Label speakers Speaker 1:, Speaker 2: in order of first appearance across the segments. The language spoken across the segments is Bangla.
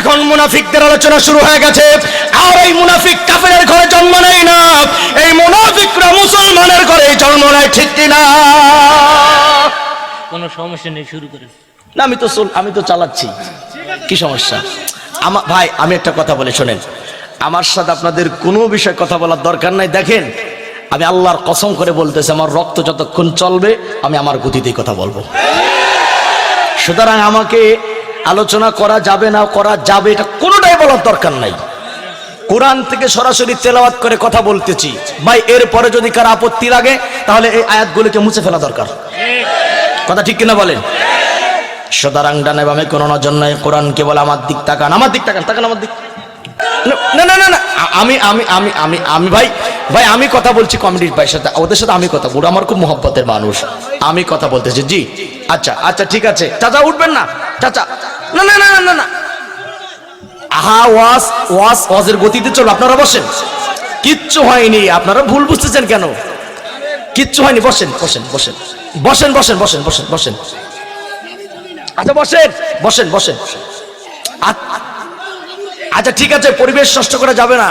Speaker 1: এখন মুনাফিকদের আলোচনা শুরু হয়ে গেছে। আর এই মুনাফিক কাফেরের ঘরে জন্ম নেয় না, এই মুনাফিকরা মুসলমানের ঘরে জন্ম নেয়, ঠিক কিনা?
Speaker 2: কোনো সমস্যা নেই, শুরু করেন
Speaker 1: না, আমি তো চালাচ্ছি, কি সমস্যা? ভাই আমি একটা কথা বলে শোনেন, আমার সাথে আপনাদের কোনো বিষয়ে কথা বলার দরকার নাই। দেখেন, আমি আল্লাহর কসম করে বলতেছি, আমার রক্ত যতক্ষণ চলবে আমি আমার গতিতেই কথা বলবো। সুতরাং আমাকে আলোচনা করা যাবে না করা যাবে এটা কোনোটাই বলার দরকার নাই। কোরআন থেকে সরাসরি তেলাওয়াত করে কথা বলতেছি ভাই। এরপরে যদি কার আপত্তি লাগে তাহলে এই আয়াতগুলোকে মুছে ফেলা দরকার, কথা ঠিক কিনা বলেন? সুতরাং ডানে বামে কোনো নজর নাই, কোরআনকে বলে আমার দিক তাকান, আমার দিক তাকান, তাকান আমার দিক। না না না না, আমি আমি আমি আমি আমি ভাই ভাই আমি কথা বলছি কমিটির ভাইয়ের সাথে, ওদের সাথে আমি কথা বলবো, আমার খুব মহব্বতের মানুষ, আমি কথা বলতেছি। জি আচ্ছা আচ্ছা ঠিক আছে। চাচা উঠবেন না চাচা, না না না না না, আহা ওয়াজের গতিতে চলো, আপনারা বসেন, কিচ্ছু হয়নি, আপনারা ভুল বুঝতেছেন কেন? কিচ্ছু হয়নি, বসেন বসেন বসেন বসেন বসেন বসেন বসেন বসেন, আচ্ছা বসেন বসেন বসেন। আচ্ছা ঠিক আছে, পরিবেশ নষ্ট করা যাবে না,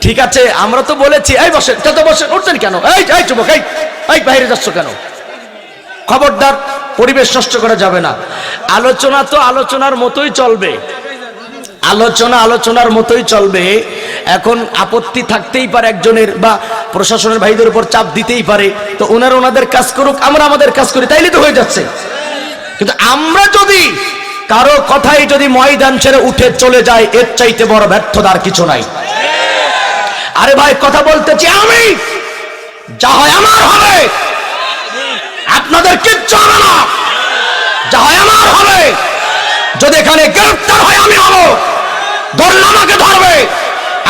Speaker 1: ঠিক আছে, আমরা তো বলেছি। এই বসেন চাচা, বসেন, উঠছেন কেন? এই যুবক, এই বাইরে যাচ্ছ কেন? খবরদার, পরিবেশ নষ্ট করা যাবে না। আলোচনা তো আলোচনার মতোই চলবে, আলোচনা আলোচনার মতোই চলবে। এখন আপত্তি থাকতেই পারে একজনের, বা প্রশাসনের ভাইদের উপর চাপ দিতেই পারে, তো ওনারা ওনাদের কাজ করুক, আমরা আমাদের কাজ করি, তাইলে তো হয়ে যাচ্ছে। কিন্তু আমরা যদি কারো কথাই যদি ময়দান ছেড়ে উঠে চলে যায়, এর চাইতে বড় ব্যর্থতার কিছু নাই। আরে ভাই কথা বলতেছি আমি, যা হয় আমার হবে, আপনাদের কিচ্ছু হবে না, যা হয় আমার হবে। যদি এখানে গ্রেফতার হয় আমি হব, ধরলে আমাকে ধরবে,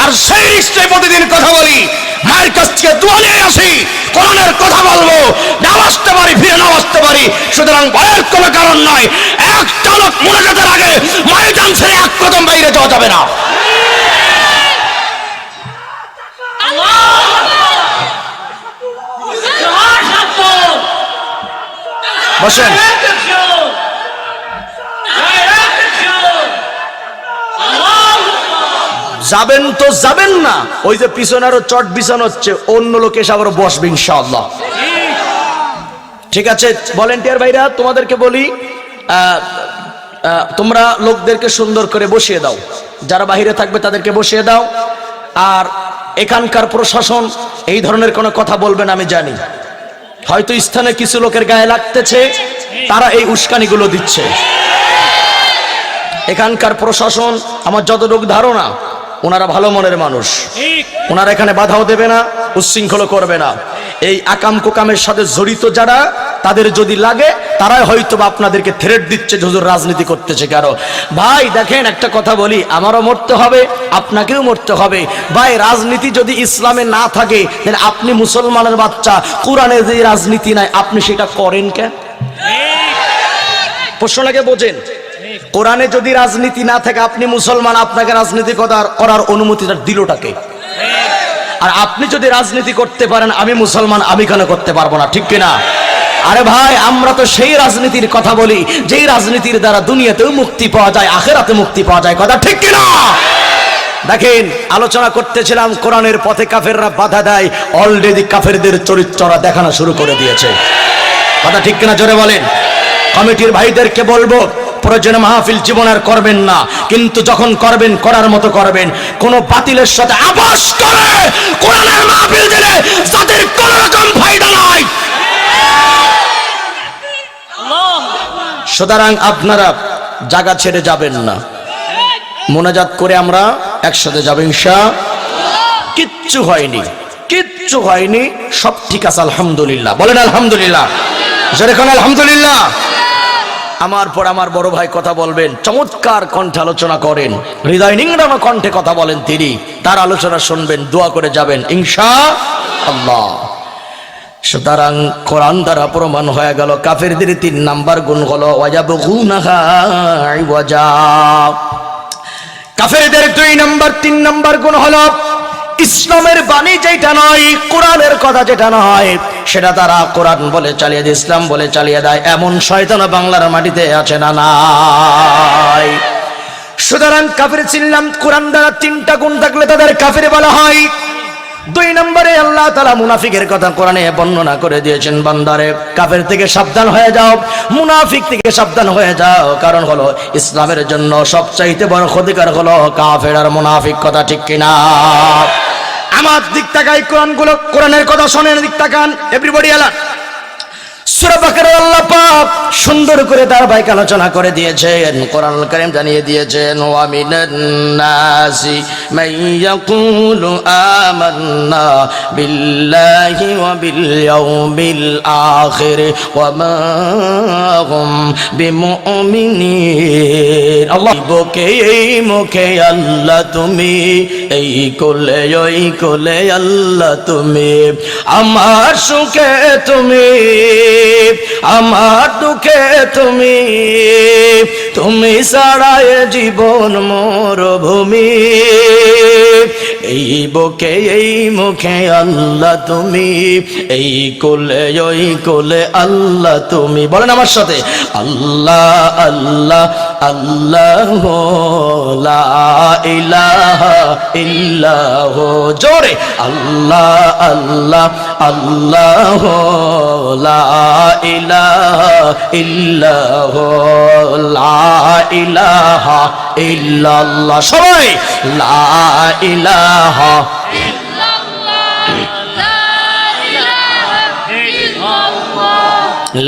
Speaker 1: আর সেই নিশ্চয় প্রতিদিন কথা বলি, মায়ের কাছ থেকে দোয়া নিয়ে আসি, কোরআনের কথা বলবো, নাও আসতে পারি ফিরে নাও আসতে পারি। সুতরাং ভয়ের কোনো কারণ নয়। একটা লোক মোনাজাতের আগে ময়দান ছেড়ে এক কদম বাইরে যাওয়া যাবে না। বসেন, যাবেন তো যাবেন না, ওই যে পিছনে আরো চট বিছানো হচ্ছে, অন্য লোক এসে আবার বসবে ইনশাআল্লাহ। ঠিক আছে ভলেন্টিয়ার ভাইরা, তোমাদেরকে বলি, তোমরা লোকদেরকে সুন্দর করে বসিয়ে দাও, যারা বাহিরে থাকবে তাদেরকে বসিয়ে দাও। আর এখানকার প্রশাসন এই ধরনের কোনো কথা বলবেন আমি জানি, হয়তো স্থানে কিছু লোকের গায়ে লাগতেছে, তারা এই উস্কানিগুলো দিচ্ছে। এখানকার প্রশাসন আমার যতটুকু ধারণা, ওনারা ভালো মনের মানুষ, ওনারা এখানে বাধাও দেবে না, উচ্ছৃঙ্খল করবে না। এই আকাম কুকামের সাথে জড়িত যারা, তাদের যদি লাগে তারাই হয়তো বা আপনাদেরকে থ্রেট দিচ্ছে যে হুজুর রাজনীতি করতেছে কেন। ভাই দেখেন একটা কথা বলি, আমারও মরতে হবে, আপনাকেও মরতে হবে। ভাই রাজনীতি যদি ইসলামে না থাকে, তাহলে আপনি মুসলমানের বাচ্চা, কোরআনে যে রাজনীতি নাই, আপনি সেটা করেন কেন? প্রশ্নটাকে বোঝেন, কোরআনে যদি রাজনীতি না থাকে, আপনি মুসলমান, আপনাকে রাজনীতি করার অনুমতিটা দিলটাকে? আর আপনি যদি রাজনীতি করতে পারেন, আমি মুসলমান, আমি কেন করতে পারবো না, ঠিক কিনা? আরে ভাই আমরা তো সেই রাজনীতির কথা বলি, যেই রাজনীতির দ্বারা দুনিয়াতেও মুক্তি পাওয়া যায়, আখিরাতে মুক্তি পাওয়া যায়, কথা ঠিক কিনা? দেখেন আলোচনা করতেছিলাম, কোরআনের পথে কাফেররা বাধা দেয়, অলরেডি কাফেরদের চরিত্ররা দেখানো শুরু করে দিয়েছে, কথা ঠিক কিনা? জোরে বলেন। কমিটির ভাইদেরকে বলবো, প্রয়োজনে মাহফিল জীবন আর করবেন না, কিন্তু যখন করবেন করার মতো করবেন। কোন বাতিলের সাথে আপোষ করে কোরআনের মাহফিল দিলে জাতির কোনো রকম ফায়দা নাই। সুতরাং আপনারা জায়গা ছেড়ে যাবেন না, মোনাজাত করে আমরা একসাথে যাব ইনশাআল্লাহ। কিচ্ছু হয়নি, কিচ্ছু হয়নি, সব ঠিক আছে আলহামদুলিল্লাহ। বলেন আলহামদুলিল্লাহ, যেরকম আলহামদুলিল্লাহ। আমার পর আমার বড় ভাই কথা বলবেন, চমৎকার কণ্ঠে আলোচনা করেন, হৃদয় নিংড়ানো কণ্ঠে কথা বলেন তিনি, তার আলোচনা শুনবেন, দোয়া করে যাবেন ইনশাআল্লাহ। সুতরাং কোরআন দ্বারা প্রমাণ হয়ে গেল কাফেরদের 3 নাম্বার গুণ হলো ওয়াজাবগুনাহা ইওয়াজা। কাফেরদের 3 নাম্বার গুণ হলো ইসলামের বাণী যেটা নয়, কোরআনের কথা যেটা নয়, সেটা তারা কোরআন বলে চালিয়ে দেয়, ইসলাম বলে চালিয়ে দেয়। এমন শয়তান বাংলার মাটিতে আছে না নাই? সুতরাং কাফের চিনলাম কোরআন দ্বারা তিনটা গুণ থাকলে তাদের কাফের বলা হয়। দুই নম্বরে আল্লাহ তাআলা মুনাফিকের কথা কোরআনে বর্ণনা করে দিয়েছেন, বান্দারে কাফের থেকে সাবধান হয়ে যাও, মুনাফিক থেকে সাবধান হয়ে যাও। কারণ হলো ইসলামের জন্য সবচাইতে বড় ক্ষতিকর হলো কাফের আর মুনাফিক, কথা ঠিক কিনা? আমার দিক তাকাই, কোরআনের কথা শোনেন, দিক তাকান এভরিবডি আলার্ট। সূরা বাকারার আল্লাহ পাক সুন্দর করে ধারাবাহিক আলোচনা করে দিয়েছেন, কোরআনুল কারীম জানিয়ে দিয়েছেন, ওয়া মিনান নাসি মাইয়াকুলু আমান্না বিল্লাহি ওয়া বিল ইয়াউমিল আখির ওয়া মা হুম বিমুমিনিন। আল্লাহ বকে এই মুখে আল্লাহ তুমি, এই কোলে ওই কোলে আল্লাহ তুমি, আমার সুখে তুমি, আমার দুঃখে তুমি, তুমি ছাড়া এ জীবন মরুভূমি। এই বুকে এই মুখে আল্লাহ তুমি, এই কোলে ওই কোলে আল্লাহ তুমি। বলেন আমার সাথে, আল্লাহ আল্লাহ আল্লাহ লা ইলাহা ইল্লাহ। জোরে আল্লাহ আল্লাহ আল্লাহ লা ইলাহা ইল্লাহ লা ইলাহা ইল্লাল্লাহ। সবাই লা ইলাহা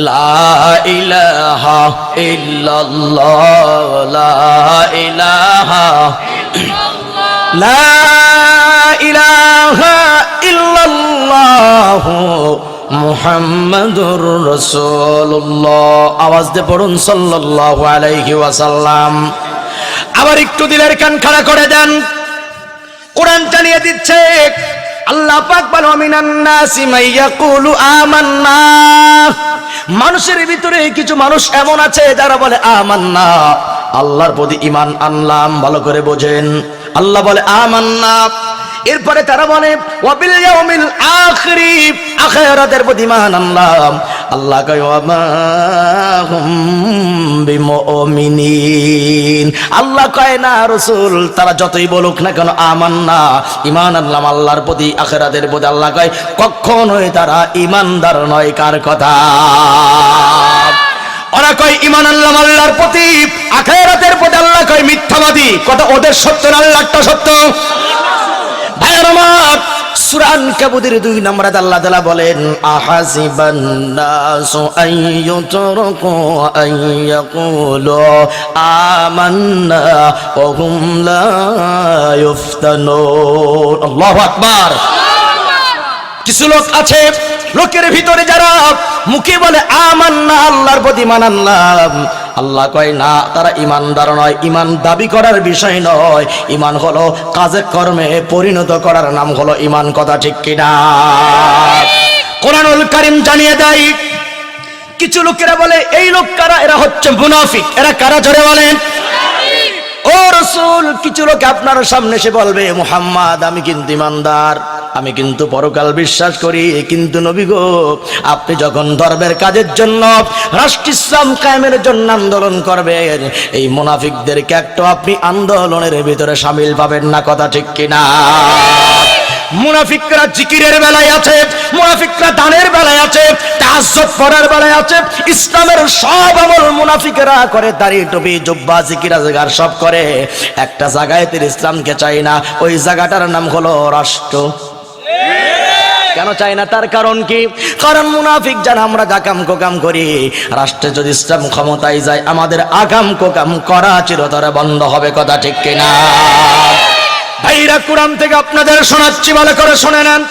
Speaker 1: লা ইলাহা ইল্লাল্লাহ লা ইলাহা লা ইলাহা ইল্লাল্লাহ মুহাম্মাদুর রাসূলুল্লাহ। আওয়াজ দিয়ে পড়ুন সাল্লাল্লাহু আলাইহি ওয়াসাল্লাম। আবার একটু দিলের কান খাড়া করে দেন, কোরআন জানিয়ে দিচ্ছে, আল্লাহ পাক বলেন, মিনান নাসি মাইয়াকুলু আমান্না। মানুষের ভিতরে কিছু মানুষ এমন আছে যারা বলে আমান্না, আল্লাহর প্রতি ঈমান আনলাম। ভালো করে বোঝেন, আল্লাহ বলে আমান্না, এরপরে তারা বলে ওয়াবিল ইয়াউমিল আখির, আখিরাতের প্রতি ঈমান আনলাম। আল্লাহ কয় ওয়া মা হুম বিমুমিনিন। আল্লাহ কয় না রাসূল, তারা যতই বলুক না কেন আমান্না, ঈমান আনলাম আল্লাহর প্রতি, আখিরাতের প্রতি, আল্লাহ কয় কখনোই তারা ঈমানদার নয়। কার কথা? ওরা কয় ঈমান আনলাম আল্লাহর প্রতি, আখিরাতের প্রতি, আল্লাহ কয় মিথ্যাবাদী। কথা ওদের সত্য না আল্লাহরটা সত্য? ভাইয়ের আমার, সূরা আনকাবুতের 2 নম্বরে আল্লাহ তাআলা বলেন, আহাসিবান নাসু আইয়ুতরাকু আইয়াকুলু আমান্না ওয়া হুম লা ইফতানুন। আল্লাহু আকবার। কিছু লোক আছে, লোকের ভিতরে যারা মুখে বলে আমান্না, আল্লাহর প্রতি ঈমান আনলাম, আল্লাহ কয় না তারা ঈমানদার নয়। ঈমান দাবি করার বিষয় নয়, ঈমান হলো কাজে কর্মে পরিণত করার নাম হলো ঈমান। কথা ঠিক কিনা? কোরআনুল কারীম জানিয়ে দেয়, কিছু লোকেরা বলে এই লোক কারা? এরা হচ্ছে মুনাফিক। এরা কারা? জোরে বলেন। ও রাসূল, কিছু লোক আপনার সামনে এসে বলবে, মুহাম্মদ আমি কিন্তু ঈমানদার, আমি কিন্তু পরকাল বিশ্বাস করি, কিন্তু নবী গো আপনি যখন ধর্মের কাজের জন্য, রাষ্ট্র ইসলাম কায়েমের জন্য আন্দোলন করবেন, এই মুনাফিকদেরকে একটু আপনি আন্দোলনের ভিতরে শামিল পাবেন না। কথা ঠিক কিনা? মুনাফিকরা জিকিরের বেলায় আছে, মুনাফিকরা দানের বেলায় আছে, তাহাজ্জুদ পড়ার বেলায় আছে। ইসলামের সব আমল মুনাফিকরা করে, দাড়ি টুপি জুব্বা জিকির আজগার সব করে। একটা জায়গায় তিনি ইসলামকে চাই না, ওই জায়গাটার নাম হলো রাষ্ট্র। কেন চাই না? তার কারণ কি? কারণ মুনাফিক জান আমরা আকাম কোকাম করি, রাষ্ট্রে যদি ইসলাম ক্ষমতায় যায় আমাদের আকাম কোকাম করা চিরতরে বন্ধ হবে। কথা ঠিক কিনা? ভাইরা, কোরআন থেকে আপনাদের শোনাচ্ছি, ভালো করে শুনে নেন।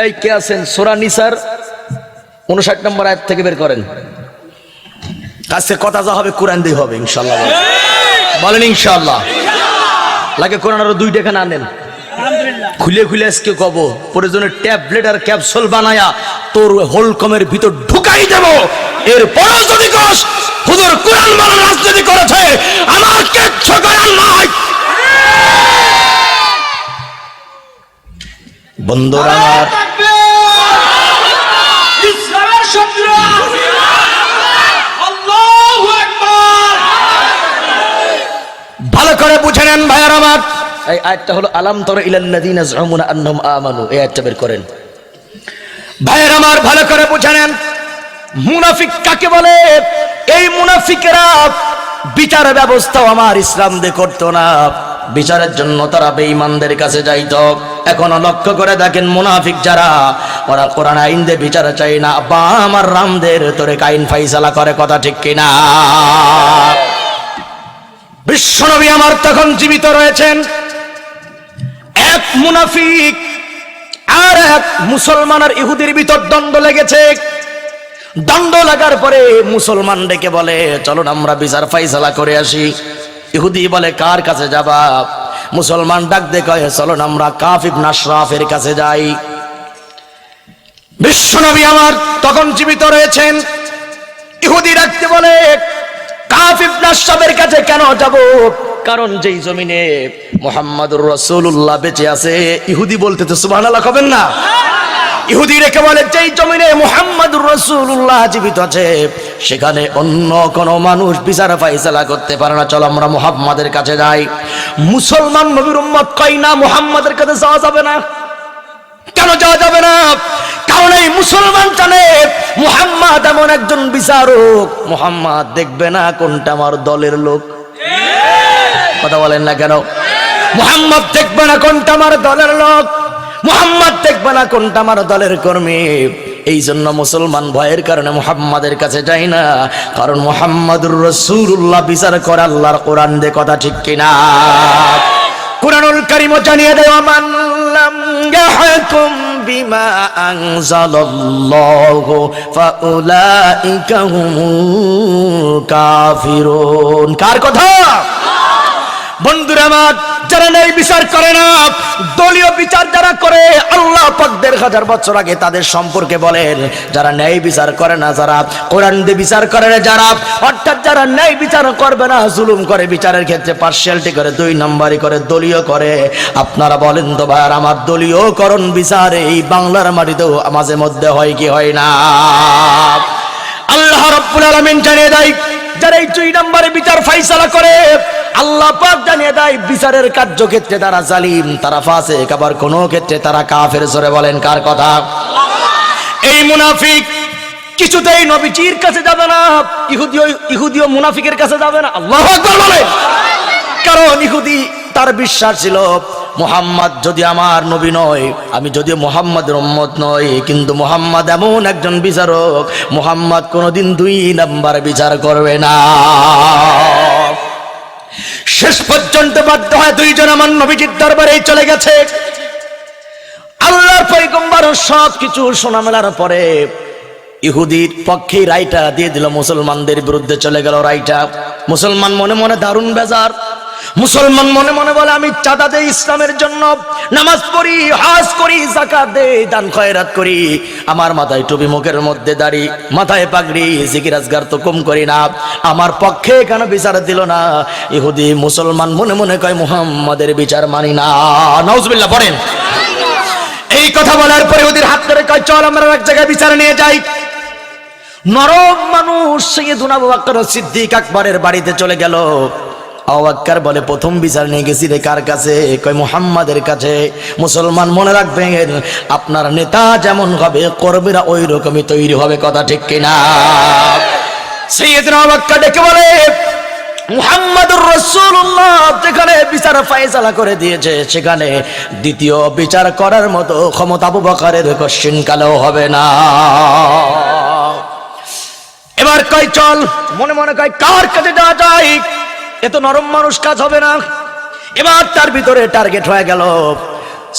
Speaker 1: এই কে আছেন? সূরা নিসার 59 নম্বর আয়াত থেকে বের করেন। কাছে কথা যা হবে কোরআন দিয়ে হবে ইনশাআল্লাহ। বলেন ইনশাআল্লাহ। লাগে কোরআন আরো 2 টাকা না নেন, খুলে খুলে আজকে কব, প্রয়োজনে ট্যাবলেট আর ক্যাপসুল বানায়া তোর হোলকমের ভিতর ঢুকাই দেব। এরপরও যদি কস হুজুর কোরআন মানা রাজনীতি করেছে, আমার কিচ্ছু করার নাই। বন্ধুরা আমার, ইসলামের শত্রু আল্লাহু আকবার। বুঝে নেন ভাইয়ার আমার। এই আয়াতটা হলো আলাম তারা ইলাল্লাযিনা যা'ুমুনা আন্নাহুম আমানু, এই আয়াতটা বের করেন ভাইয়ার আমার, ভালো করে বুঝে নেন মুনাফিক কাকে বলে। এই মুনাফিকেরা বিচার ব্যবস্থাও আমার ইসলাম দিয়ে করতো না, বিচারের জন্য তারা বেঈমানদের কাছে যাইতো। এখনো লক্ষ্য করে দেখেন মুনাফিক যারা, ওরা কোরআন আইন দিয়ে বিচার চাই না, বা আমার রামদের তোরে আইন ফাইসালা করে, কথা ঠিক কিনা? বিশ্বনবী আমার তখন জীবিত রয়েছেন। এক মুনাফিক আর এক মুসলমান আর ইহুদির ভিতর দ্বন্দ্ব লেগেছে। দ্বন্দ্ব লাগার পরে মুসলমান ডেকে বলে চলো আমরা বিচার ফাইসালা করে আসি। ইহুদি বলে কার কাছে যাবা? মুসলমান ডাক দিয়ে কয় চলো আমরা কাফ ইবনে আশরাফের কাছে যাই। বিশ্বনবী আমার তখন জীবিত রয়েছেন। ইহুদি ডাকতে বলে কাফ ইবনে আশরাফের কাছে কেন যাব? কারণ যেই জমিনে মুহাম্মদুর রাসূলুল্লাহ বেঁচে আছে, ইহুদি বলতে তো সুবহানাল্লাহ কবেন না? ইহুদি রেখে বলে যেই জমিনে মুহাম্মদুর রাসূলুল্লাহ জীবিত আছে সেখানে অন্য কোন মানুষ বিচার ফাইসালা করতে পারে না, চলো আমরা মুহাম্মাদের কাছে যাই। মুসলমান নবীর উম্মত কয় না, মুহাম্মাদের কাছে যাওয়া যাবে না। কেন যাওয়া যাবে না? কারণ এই মুসলমান জানে মুহাম্মদ এমন একজন বিচারক, মুহাম্মদ দেখবে না কোনটা আমার দলের লোক। কথা বলেন না কেন? মুহাম্মদ দেখবে না কোনটা আমার দলের লোক, মুহাম্মদ দেখবে না কোনটা আমার দলের কর্মী। এই জন্য মুসলমান ভয়ের কারণে মুহাম্মাদের কাছে যায় না, কারণ মুহাম্মাদুর রাসূলুল্লাহ বিচার করে আল্লাহর কোরআন দিয়ে, কথা ঠিক কিনা? কুরআনুল কারীম জানিয়ে দেয় মান লাম ইয়াহকুম বিমা আনজালাল্লাহু ফাউলাইকা হুমুল কাফিরুন। কার কথা? বন্ধুরা আমার, যারা ন্যায় বিচার করে না, দলীয় বিচার যারা করে, আল্লাহ পাক ১,৫০০ বছর আগে তাদের সম্পর্কে বলেন যারা ন্যায় বিচার করে না, যারা কোরআন দিয়ে বিচার করে না, যারা অর্থাৎ যারা ন্যায় বিচার করবে না, জুলুম করে, বিচারের ক্ষেত্রে পার্সিয়ালিটি করে, ২ নম্বরই করে, দলীয় করে। আপনারা বলেন তো ভাই আমার, দলীয়করণ বিচার এই বাংলার মাটিতেও মাঝে মধ্যে হয় কি হয় না? আল্লাহ রাব্বুল আলামিন জানিয়ে দেয় যারা এই ২ নম্বরে বিচার ফাইসালা করে, আল্লাহ পাক জানিয়ে দেয় বিচারের কার্যক্ষেত্রে তারা জালিম, তারা ফাসিক, আবার কোন ক্ষেত্রে তারা কাফের। জোরে বলেন কার কথা? এই মুনাফিক কিছুতেই নবীজির কাছে যাবে না, ইহুদিও মুনাফিকের কাছে যাবে না। আল্লাহু আকবার বলে। কারণ ইহুদি তার বিশ্বাস ছিল মুহাম্মদ যদি আমার নবী নয়, আমি যদিও মুহাম্মাদের উম্মত নই, কিন্তু মুহাম্মদ এমন একজন বিচারক, মুহাম্মদ কোনোদিন ২ নাম্বার বিচার করবে না। শেষ পর্যন্ত বাধ্য হয় ২ জন আমার নবীজির দরবারে চলে গেছে। আল্লাহর পয়গম্বর সব কিছু শোনা মেলার পরে ইহুদির পক্ষে রায়টা দিয়ে দিল, মুসলমানদের বিরুদ্ধে চলে গেল রায়টা। মুসলমান মনে মনে দারুণ বেজার। মুসলমান মনে মনে বলে আমি চাঁদা দেই ইসলামের জন্য, নামাজ পড়ি, হজ করি, যাকাত দেই, দান খয়রাত করি, আমার মাথায় টুপি, মুখের মধ্যে দাড়ি, মাথায় পাগড়ি, জিকির আজগার তো কম করি না, আমার পক্ষে কেন বিচার দিল না? ইহুদি মুসলমান মনে মনে কয় মুহাম্মাদের বিচার মানি না। নাউজুবিল্লাহ পড়েন। এই কথা বলার পরে ইহুদির হাত ধরে কয় চল আমরা এক জায়গায় বিচার নিয়ে যাই। নরম মানুষ সাইয়েদুনা আবু বকর সিদ্দিক আকবরের বাড়িতে চলে গেল। আবু বকর বলে প্রথম বিচার নিয়ে গেছি রে কার কাছে? কয় মুহাম্মাদের কাছে। মুসলমান মনে রাখবেন আপনার নেতা যেমন হবে কর্মীরা ওই রকমই তৈরি হবে, কথা ঠিক কিনা? সাইয়েদুনা আবু বকর ডেকে বলে মুহাম্মাদুর রাসূলুল্লাহ যেখানে বিচার ফায়সালা করে দিয়েছে সেখানে দ্বিতীয় বিচার করার মতো ক্ষমতা আবু বকরের কোশ্চিন কালেও হবে না। এবার কয় চল, মনে মনে কয় কার কাছে যাওয়া যায়? এত নরম মানুষ কাজ হবে না। এবার তার ভিতরে টার্গেট হয়ে গেল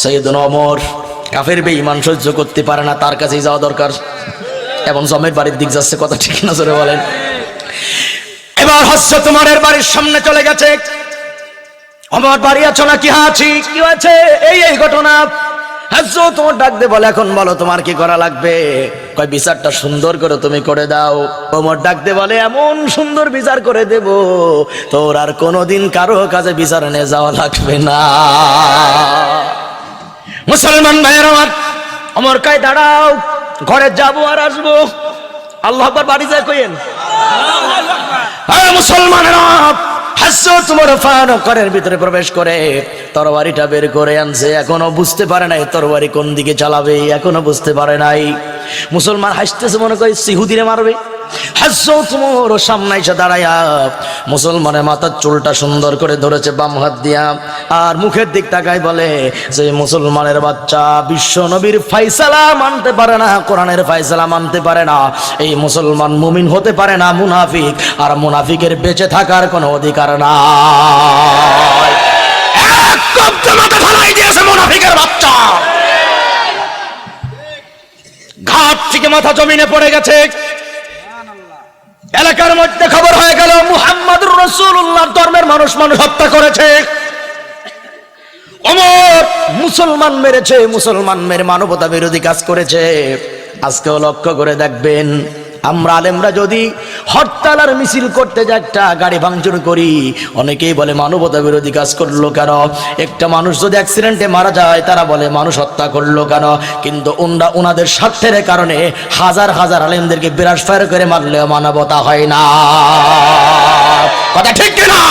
Speaker 1: সাইয়েদুনা ওমর। কাফের বেঈমান সহ্য করতে পারে না, তার কাছেই যাওয়া দরকার। এবং জমের বাড়ির দিক যাচ্ছে, কথা ঠিক না জোরে বলেন। এবার হযরত ওমরের বাড়ির সামনে চলে গেছে। ওমর বাড়ি আছো নাকি? হ্যাঁ আছি। কি হয়েছে? এই ঘটনা। হযরত ওমর ডাক দিয়ে বলে এখন বলো তোমার কি করা লাগবে? কয় বিচারটা সুন্দর করে তুমি করে দাও। ওমর ডাক দিয়ে বলে এমন সুন্দর বিচার করে দেব তোর আর কোনোদিন কারো কাছে বিচার নিয়ে যাওয়া লাগবে না। মুসলমান ভাইয়ের আমার, ওমর কয় দাঁড়াও, ঘরে যাবো আর আসবো। আল্লাহু আকবার বাড়ি যায় কইেন। মুসলমানেরা হযরত ওমর ফারুক ঘরের ভিতরে প্রবেশ করে তরবারিটা বের করে আনছে, এখনো বুঝতে পারে নাই তরবারি কোন দিকে চালাবে, এখনো বুঝতে পারে নাই। মুসলমান হাসতেছে, মনে করে ইহুদিরে মারবে। হযরত ওমর সামনে এসে দাঁড়ায়া মুসলমানের মাথার চুলটা সুন্দর করে ধরেছে বাম হাত দিয়া, আর মুখের দিক তাকায় বলে যে মুসলমানের বাচ্চা বিশ্ব নবীর ফয়সালা মানতে পারে না, কোরআনের ফয়সালা মানতে পারে না, এই মুসলমান মুমিন হতে পারে না, মুনাফিক, আর মুনাফিকের বেঁচে থাকার কোনো অধিকার নাই। এক কবজা মাথা ফালাই দিয়েছে মুনাফিকের বাচ্চা, ঘাট থেকে মাথা জমিনে পড়ে গেছে। এলাকার মধ্যে খবর হয়ে গেল মুহাম্মদুর রাসূলুল্লাহর ধর্মের মানুষ হত্যা করেছে। ওমর মুসলমান মেরেছে, মুসলমান মেরে মানবতা বিরোধী কাজ করেছে। আজকেও লক্ষ্য করে দেখবেন, আমরা আলেমরা যদি হরতাল আর মিছিল করতে যাই, একটা গাড়ি ভাঙচুর করি, অনেকেই বলে মানবতা বিরোধী কাজ করলো কেন। একটা মানুষ যদি অ্যাক্সিডেন্টে মারা যায়, তারা বলে মানুষ হত্যা করলো কেন। কিন্তু ওনাদের স্বার্থের কারণে হাজার হাজার আলেমদেরকে বিরাট ফায়ার করে মারলেও মানবতা হয় না। কথা ঠিক কিনা?